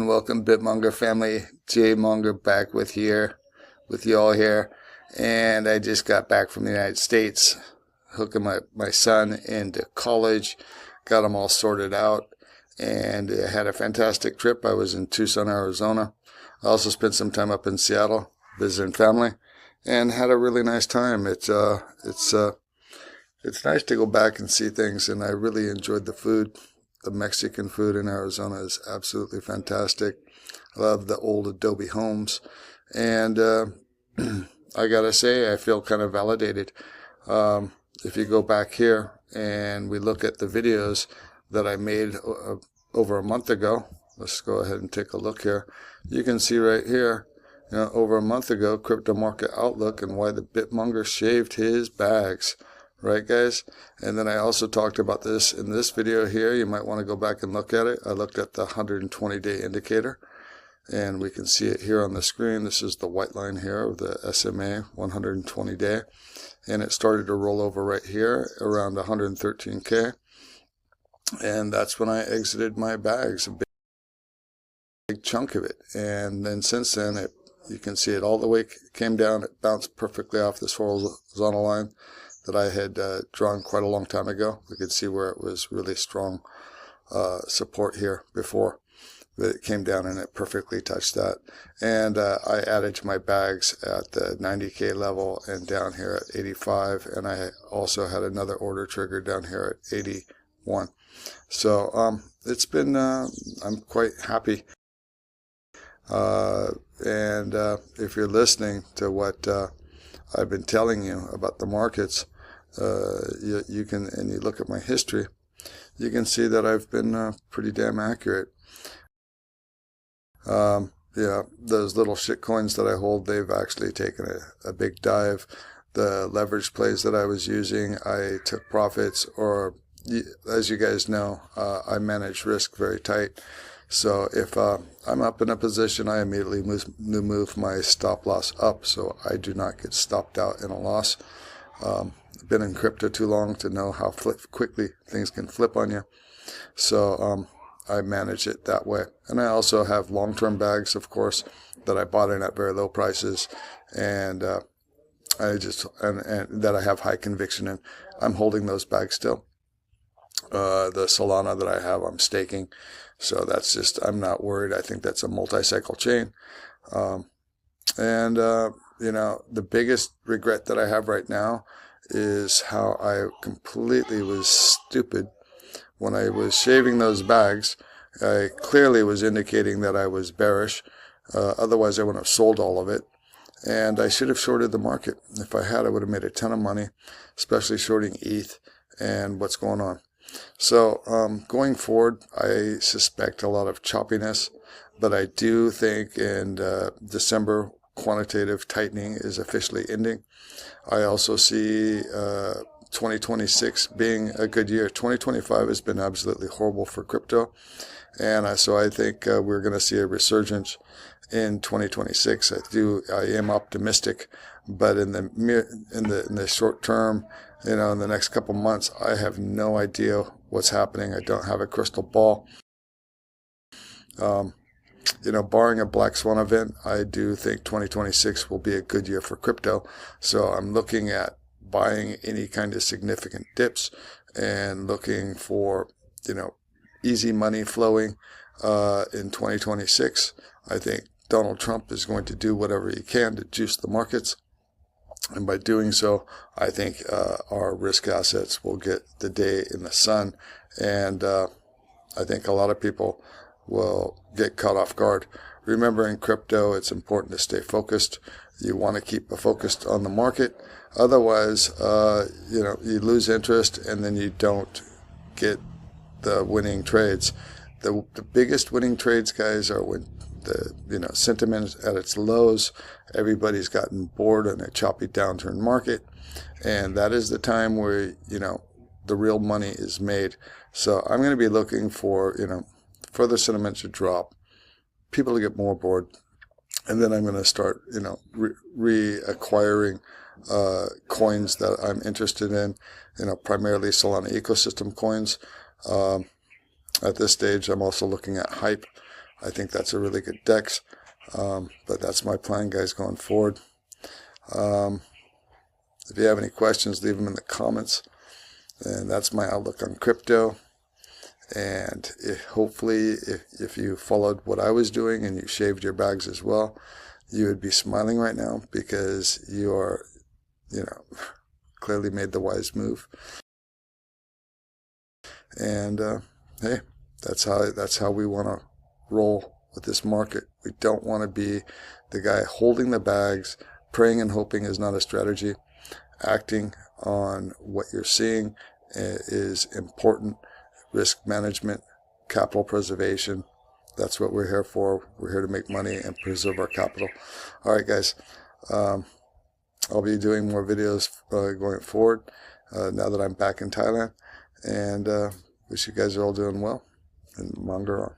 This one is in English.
and welcome BitMonger family. Monger back with you all here. And I just got back from the United States, hooking my son into college, got him all sorted out, and I had a fantastic trip. I was in Tucson, Arizona. I also spent some time up in Seattle visiting family, and had a really nice time. It's nice to go back and see things, and I really enjoyed the food. The Mexican food in Arizona is absolutely fantastic. I love the old adobe homes, and I gotta say, I feel kind of validated. If you go back here and we look at the videos that I made over a month ago, let's go ahead and take a look here. You can see right here, over a month ago, crypto market outlook and why the BitMonger shaved his bags. Right, guys? And then I also talked about this in this video here. You might want to go back and look at it. I looked at the 120-day indicator, and we can see it here on the screen. This is the white line here of the SMA 120-day, and it started to roll over right here around 113K, and that's when I exited my bags, a big chunk of it. And then since then, you can see it all the way came down. It bounced perfectly off this horizontal line that I had drawn quite a long time ago. We could see where it was really strong support here before, but it came down and it perfectly touched that. And I added to my bags at the 90K level and down here at 85, and I also had another order trigger down here at 81. So it's been, I'm quite happy. And if you're listening to what I've been telling you about the markets, you can, and you look at my history, you can see that I've been pretty damn accurate. Yeah, those little shit coins that I hold, they've actually taken a big dive. The leverage plays that I was using, I took profits, or as you guys know, I manage risk very tight. So if I'm up in a position, I immediately move my stop loss up so I do not get stopped out in a loss. Been in crypto too long to know how quickly things can flip on you. So I manage it that way. And I also have long-term bags, of course, that I bought in at very low prices, and and that I have high conviction in. I'm holding those bags still. The Solana that I have, I'm staking. So that's just, I'm not worried. I think that's a multi-cycle chain. The biggest regret that I have right now is how I completely was stupid when I was shaving those bags. I clearly was indicating that I was bearish. Otherwise, I wouldn't have sold all of it. And I should have shorted the market. If I had, I would have made a ton of money, especially shorting ETH and what's going on. So going forward, I suspect a lot of choppiness, but I do think in December, quantitative tightening is officially ending. I also see 2026 being a good year. 2025 has been absolutely horrible for crypto, and so I think we're going to see a resurgence in 2026. I am optimistic, but in the short term, in the next couple months, I have no idea what's happening. I don't have a crystal ball. Barring a black swan event, I do think 2026 will be a good year for crypto. So I'm looking at buying any kind of significant dips and looking for, easy money flowing in 2026. I think Donald Trump is going to do whatever he can to juice the markets. And by doing so, I think our risk assets will get the day in the sun. And I think a lot of people will get caught off guard. Remember, in crypto, it's important to stay focused. You want to keep focused on the market. Otherwise, you lose interest, and then you don't get the winning trades. The biggest winning trades, guys, are when the sentiment at its lows. Everybody's gotten bored in a choppy downturn market, and that is the time where the real money is made. So I'm going to be looking for further sentiment to drop, people to get more bored, and then I'm going to start reacquiring coins that I'm interested in, primarily Solana ecosystem coins. At this stage, I'm also looking at Hype. I think that's a really good DEX. But that's my plan, guys, going forward. If you have any questions, leave them in the comments. And that's my outlook on crypto. And hopefully, if you followed what I was doing and you shaved your bags as well, you would be smiling right now, because you are, clearly made the wise move. And hey, that's how we want to roll with this market. We don't want to be the guy holding the bags. Praying and hoping is not a strategy. Acting on what you're seeing is important. Risk management, capital preservation. That's what we're here for. We're here to make money and preserve our capital. All right, guys. I'll be doing more videos going forward now that I'm back in Thailand. And wish you guys are all doing well. And Monger on.